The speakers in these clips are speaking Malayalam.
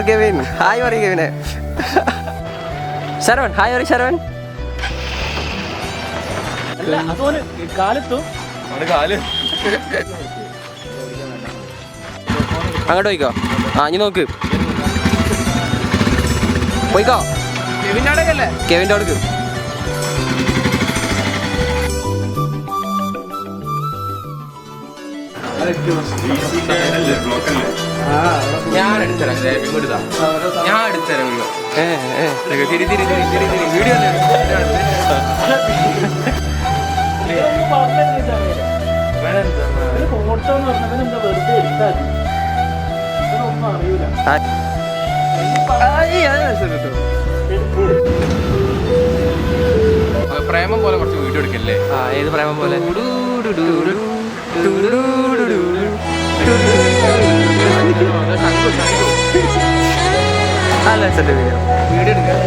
കെവിൻ ഹായ് പറയും കെവിനെ. ശരവൺ ഹായ് പറയും ശരവൺ. അങ്ങോട്ട് പോയിക്കോ. ആ ഇനി നോക്ക് പോയിക്കോ. കെവിൻ്റെ അടുക്ക് ഞാൻ എടുത്തരാം വീഡിയോ പ്രേമം പോലെ കുറച്ച് വീഡിയോ എടുക്കല്ലേ? ഏത് പ്രേമം പോലെ? അല്ല വീഡിയോ എടുക്കാം.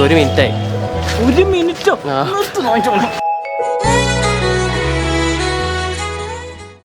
ഒരു മിനിറ്റായി. ഒരു മിനിറ്റോ?